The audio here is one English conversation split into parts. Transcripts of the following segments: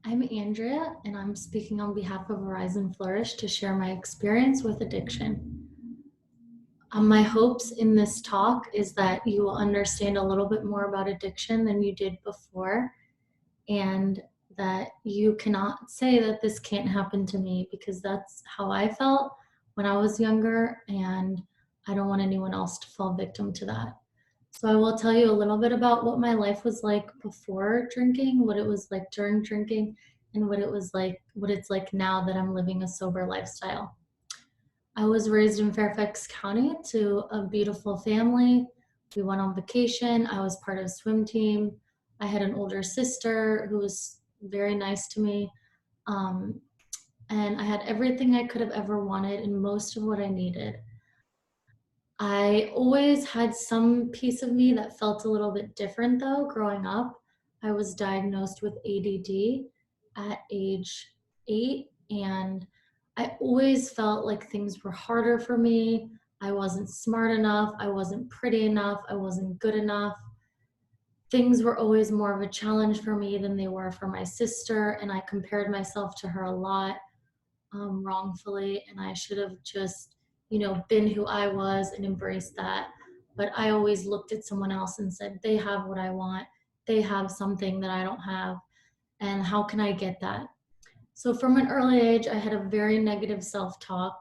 I'm Andrea, and I'm speaking on behalf of Arise and Flourish to share my experience with addiction. My hopes in this talk is that you will understand a little bit more about addiction than you did before, and that you cannot say that this can't happen to me because that's how I felt when I was younger, and I don't want anyone else to fall victim to that. So I will tell you a little bit about what my life was like before drinking, what it was like during drinking, and what it's like now that I'm living a sober lifestyle. I was raised in Fairfax County to a beautiful family. We went on vacation. I was part of a swim team. I had an older sister who was very nice to me. Um, and I had everything I could have ever wanted and most of what I needed. I always had some piece of me that felt a little bit different though growing up. I was diagnosed with ADD at age 8, and I always felt like things were harder for me. I wasn't smart enough, I wasn't pretty enough, I wasn't good enough. Things were always more of a challenge for me than they were for my sister, and I compared myself to her a lot, wrongfully, and I should have just, been who I was and embraced that. But I always looked at someone else and said, they have what I want. They have something that I don't have. And how can I get that? So from an early age, I had a very negative self talk.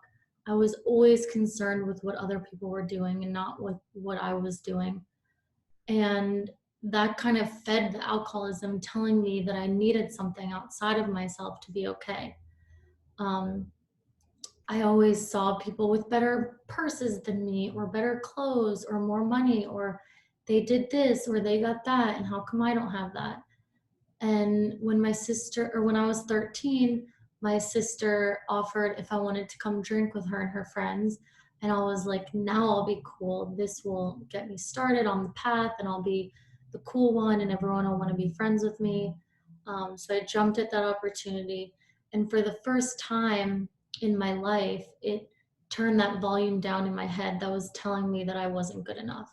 I was always concerned with what other people were doing and not with what I was doing. And that kind of fed the alcoholism, telling me that I needed something outside of myself to be okay. Um, I always saw people with better purses than me, or better clothes, or more money, or they did this, or they got that, and how come I don't have that? And when I was 13, my sister offered if I wanted to come drink with her and her friends. And I was like, now I'll be cool. This will get me started on the path, and I'll be the cool one, and everyone will want to be friends with me. So I jumped at that opportunity. And for the first time in my life, it turned that volume down in my head that was telling me that I wasn't good enough.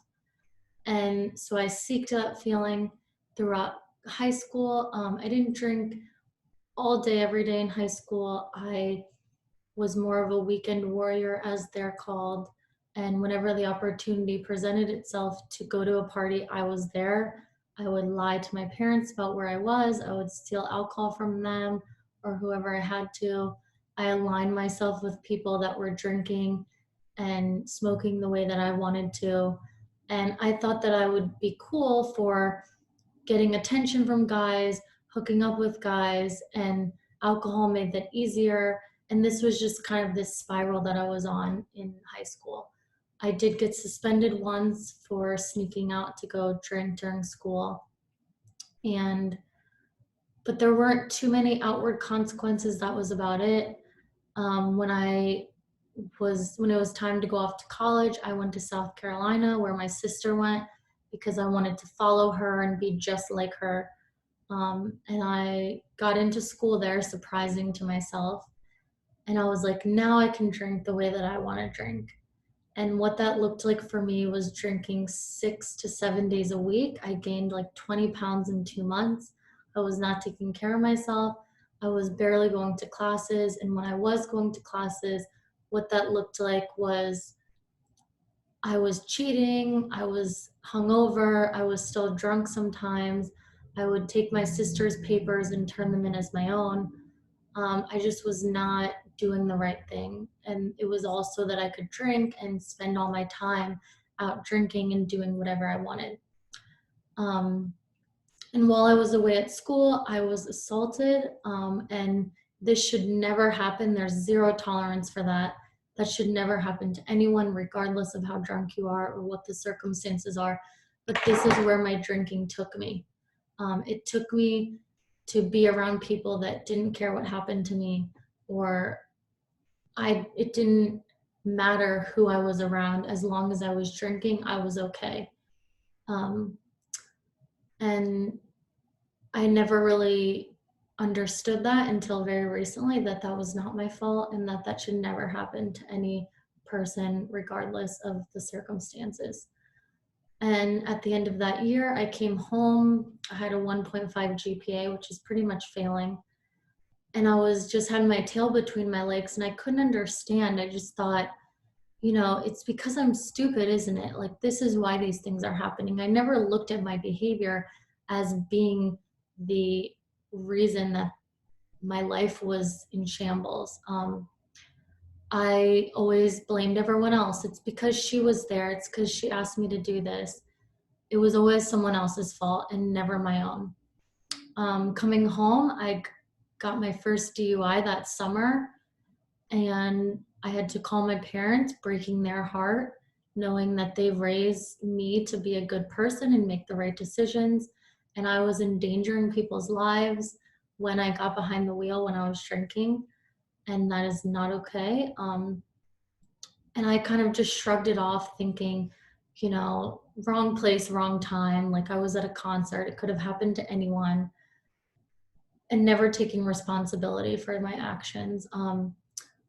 And so I seeked that feeling throughout high school. I didn't drink all day, every day in high school. I was more of a weekend warrior, as they're called. And whenever the opportunity presented itself to go to a party, I was there. I would lie to my parents about where I was. I would steal alcohol from them or whoever I had to. I aligned myself with people that were drinking and smoking the way that I wanted to. And I thought that I would be cool for getting attention from guys, hooking up with guys, and alcohol made that easier. And this was just kind of this spiral that I was on in high school. I did get suspended once for sneaking out to go drink during school. And but there weren't too many outward consequences. That was about it. When it was time to go off to college, I went to South Carolina where my sister went because I wanted to follow her and be just like her. And I got into school there, surprising to myself. And I was like, now I can drink the way that I want to drink. And what that looked like for me was drinking 6 to 7 days a week. I gained like 20 pounds in 2 months. I was not taking care of myself. I was barely going to classes. And when I was going to classes, what that looked like was I was cheating, I was hungover, I was still drunk sometimes. I would take my sister's papers and turn them in as my own. I just was not doing the right thing. And it was also that I could drink and spend all my time out drinking and doing whatever I wanted. Um, and while I was away at school, I was assaulted. And this should never happen. There's zero tolerance for that. That should never happen to anyone, regardless of how drunk you are or what the circumstances are. But this is where my drinking took me. It took me to be around people that didn't care what happened to me, or it didn't matter who I was around. As long as I was drinking, I was okay. Um, and I never really understood that until very recently, that that was not my fault and that that should never happen to any person, regardless of the circumstances. And at the end of that year, I came home. I had a 1.5 GPA, which is pretty much failing. and I was just had my tail between my legs and I couldn't understand. I just thought, it's because I'm stupid, isn't it? Like, this is why these things are happening. I never looked at my behavior as being the reason that my life was in shambles. I always blamed everyone else. It's because she was there. It's because she asked me to do this. It was always someone else's fault and never my own. Coming home, I got my first DUI that summer, and I had to call my parents, breaking their heart, knowing that they raised me to be a good person and make the right decisions. And I was endangering people's lives when I got behind the wheel when I was drinking, and that is not okay. And I kind of just shrugged it off, thinking, wrong place, wrong time. Like, I was at a concert, it could have happened to anyone, and never taking responsibility for my actions.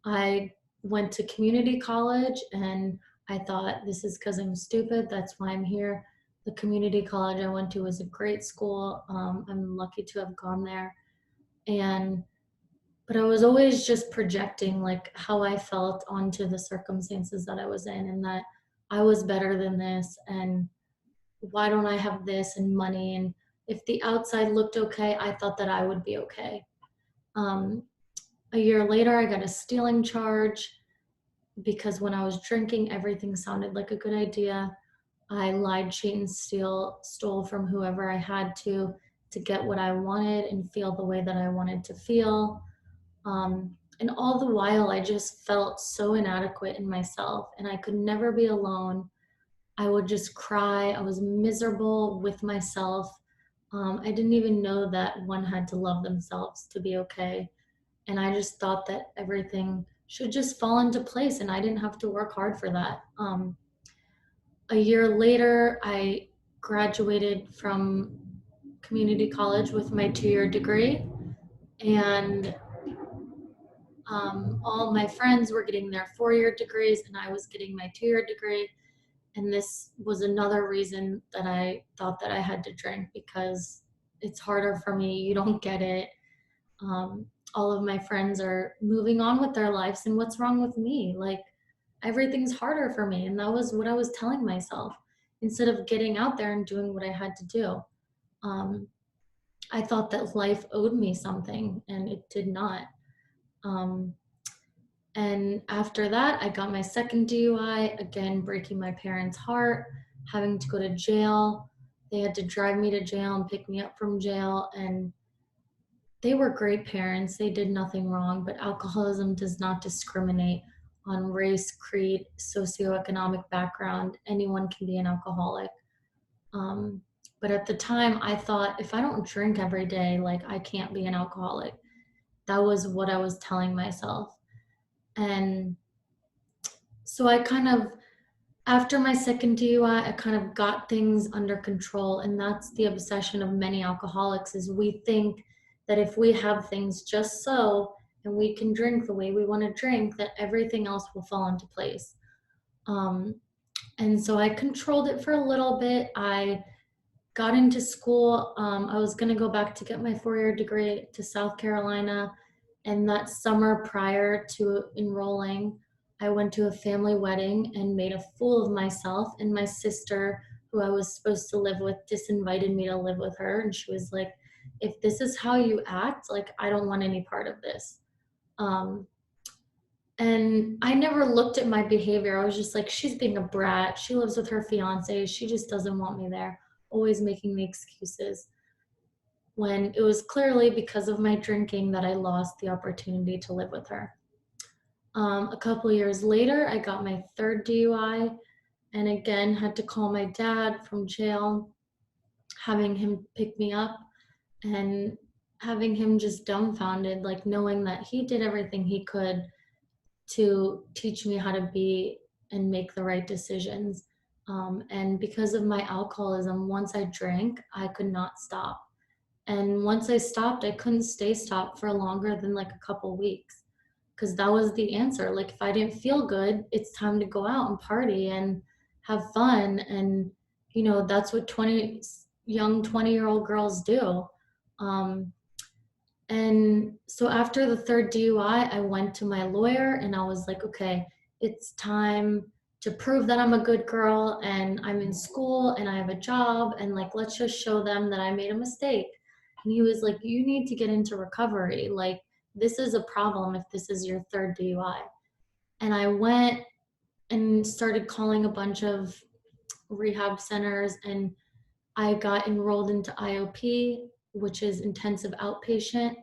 I went to community college and I thought, this is because I'm stupid. That's why I'm here. The community college I went to was a great school. I'm lucky to have gone there. And but I was always just projecting like how I felt onto the circumstances that I was in, and that I was better than this, and why don't I have this and money, and if the outside looked okay, I thought that I would be okay. Um, a year later, I got a stealing charge because when I was drinking, everything sounded like a good idea. I lied, cheat, and stole from whoever I had to get what I wanted and feel the way that I wanted to feel. And all the while, I just felt so inadequate in myself, and I could never be alone. I would just cry. I was miserable with myself. I didn't even know that one had to love themselves to be okay. And I just thought that everything should just fall into place and I didn't have to work hard for that. A year later, I graduated from community college with my 2 year degree, and all my friends were getting their 4 year degrees, and I was getting my 2 year degree. And this was another reason that I thought that I had to drink, because it's harder for me. You don't get it. um, all of my friends are moving on with their lives, and what's wrong with me? Like, everything's harder for me, and that was what I was telling myself instead of getting out there and doing what I had to do. um, I thought that life owed me something, and it did not. um, and after that, I got my second DUI, again breaking my parents' heart, having to go to jail. They had to drive me to jail and pick me up from jail, and they were great parents. They did nothing wrong, but alcoholism does not discriminate on race, creed, socioeconomic background. Anyone can be an alcoholic. Um, but at the time, I thought, if I don't drink every day, like, I can't be an alcoholic. That was what I was telling myself. And so I kind of, after my second DUI, I kind of got things under control. And that's the obsession of many alcoholics, is we think that if we have things just so, and we can drink the way we want to drink, that everything else will fall into place. Um, and so I controlled it for a little bit. I got into school. I was going to go back to get my 4 year degree to South Carolina. And that summer prior to enrolling, I went to a family wedding and made a fool of myself. And my sister, who I was supposed to live with, disinvited me to live with her. And she was like, if this is how you act, like, I don't want any part of this. Um, and I never looked at my behavior. I was just like, she's being a brat. She lives with her fiance. She just doesn't want me there. Always making the excuses, when it was clearly because of my drinking that I lost the opportunity to live with her. A couple years later, I got my third DUI, and again had to call my dad from jail, having him pick me up, and having him just dumbfounded, like, knowing that he did everything he could to teach me how to be and make the right decisions. And because of my alcoholism, once I drank, I could not stop. And once I stopped, I couldn't stay stopped for longer than like a couple weeks, because that was the answer. Like, if I didn't feel good, it's time to go out and party and have fun. And, that's what young 20-year-old girls do. Um, And so after the third DUI, I went to my lawyer and I was like, okay, it's time to prove that I'm a good girl and I'm in school and I have a job, and like, let's just show them that I made a mistake. And he was like, you need to get into recovery. Like, this is a problem if this is your third DUI. And I went and started calling a bunch of rehab centers, and I got enrolled into IOP, which is intensive outpatient,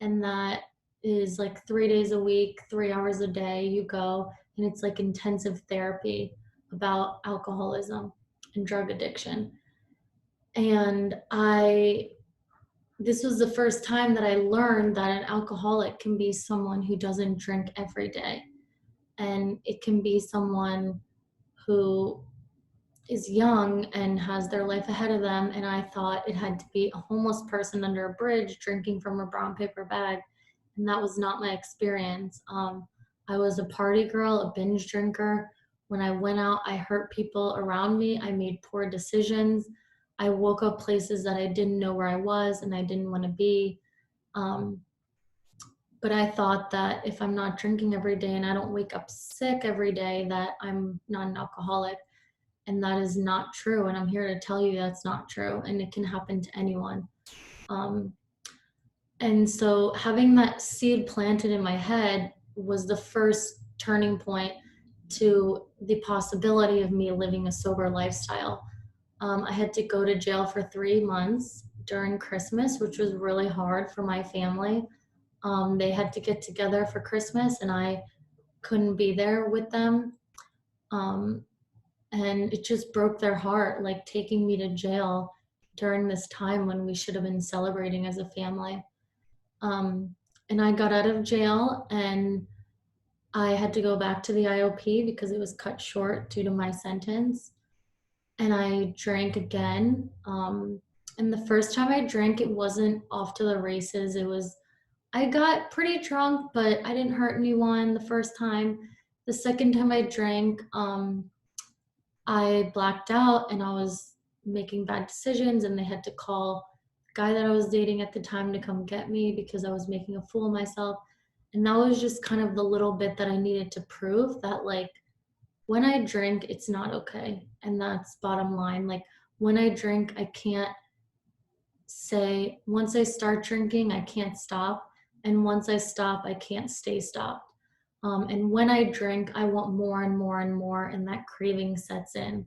and that is like 3 days a week, 3 hours a day. You go, and it's like intensive therapy about alcoholism and drug addiction. And this was the first time that I learned that an alcoholic can be someone who doesn't drink every day, and it can be someone who is young and has their life ahead of them. And I thought it had to be a homeless person under a bridge drinking from a brown paper bag. And that was not my experience. I was a party girl, a binge drinker. When I went out, I hurt people around me. I made poor decisions. I woke up places that I didn't know where I was and I didn't want to be. Um, but I thought that if I'm not drinking every day and I don't wake up sick every day, that I'm not an alcoholic. And that is not true. And I'm here to tell you that's not true. And it can happen to anyone. Um, and so having that seed planted in my head was the first turning point to the possibility of me living a sober lifestyle. I had to go to jail for 3 months during Christmas, which was really hard for my family. They had to get together for Christmas and I couldn't be there with them. Um, and it just broke their heart, like taking me to jail during this time when we should have been celebrating as a family. Um, and I got out of jail and I had to go back to the IOP because it was cut short due to my sentence. And I drank again. And the first time I drank, it wasn't off to the races. I got pretty drunk, but I didn't hurt anyone the first time. The second time I drank, I blacked out and I was making bad decisions, and they had to call the guy that I was dating at the time to come get me because I was making a fool of myself. And that was just kind of the little bit that I needed to prove that, like, when I drink, it's not okay. And that's bottom line. Like, when I drink, I can't say, once I start drinking, I can't stop. And once I stop, I can't stay stopped. And when I drink, I want more and more and more, and that craving sets in.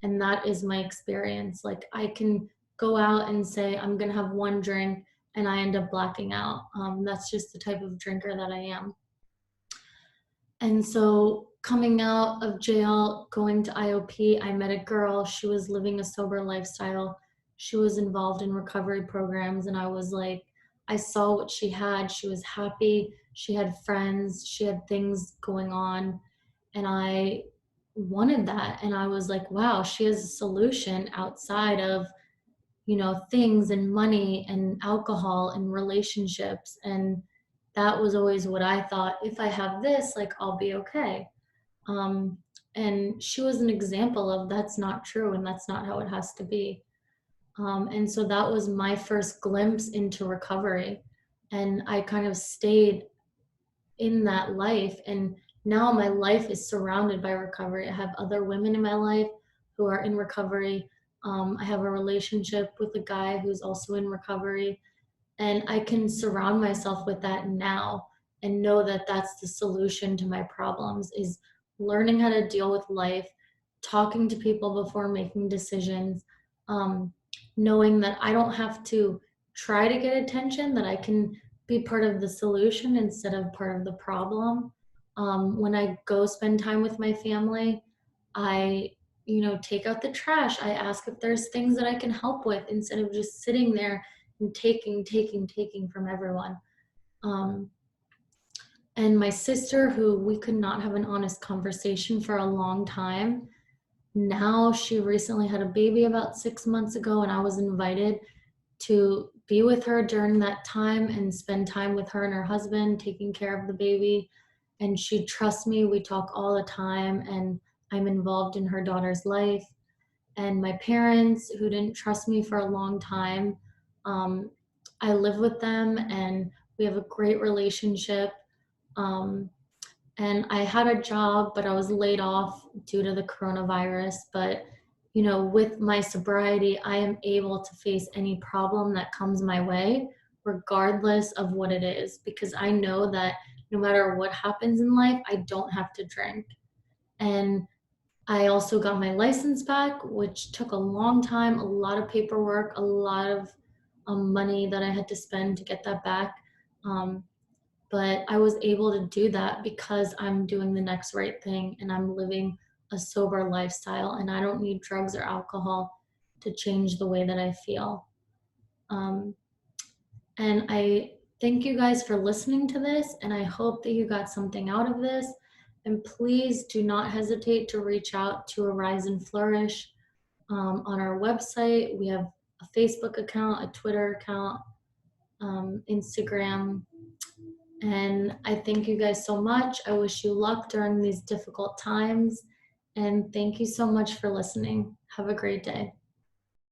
And that is my experience. Like, I can go out and say, I'm going to have one drink, and I end up blacking out. That's just the type of drinker that I am. And so, coming out of jail, going to IOP, I met a girl. She was living a sober lifestyle. She was involved in recovery programs. And I was like, I saw what she had. She was happy. She had friends. She had things going on. And I wanted that. And I was like, wow, she has a solution outside of, things and money and alcohol and relationships. And that was always what I thought. If I have this, like, I'll be okay. Um, and she was an example of that's not true and that's not how it has to be. And so that was my first glimpse into recovery. And I kind of stayed in that life. And now my life is surrounded by recovery. I have other women in my life who are in recovery. I have a relationship with a guy who's also in recovery. And I can surround myself with that now and know that that's the solution to my problems, is learning how to deal with life, talking to people before making decisions, um, knowing that I don't have to try to get attention, that I can be part of the solution instead of part of the problem. When I go spend time with my family, I take out the trash. I ask if there's things that I can help with instead of just sitting there and taking from everyone. Um, and my sister, who we could not have an honest conversation for a long time, now she recently had a baby about 6 months ago, and I was invited to be with her during that time and spend time with her and her husband taking care of the baby. And she trusts me. We talk all the time, and I'm involved in her daughter's life. And my parents, who didn't trust me for a long time, um, I live with them and we have a great relationship. Um, and I had a job, but I was laid off due to the coronavirus. But, you know, with my sobriety, I am able to face any problem that comes my way, regardless of what it is, because I know that no matter what happens in life, I don't have to drink. And I also got my license back, which took a long time, a lot of paperwork, a lot of money that I had to spend to get that back. Um, but I was able to do that because I'm doing the next right thing and I'm living a sober lifestyle and I don't need drugs or alcohol to change the way that I feel. Um, and I thank you guys for listening to this, and I hope that you got something out of this. And please do not hesitate to reach out to Arise and Flourish on our website. We have a Facebook account, a Twitter account, Instagram. And I thank you guys so much. I wish you luck during these difficult times. And thank you so much for listening. Have a great day.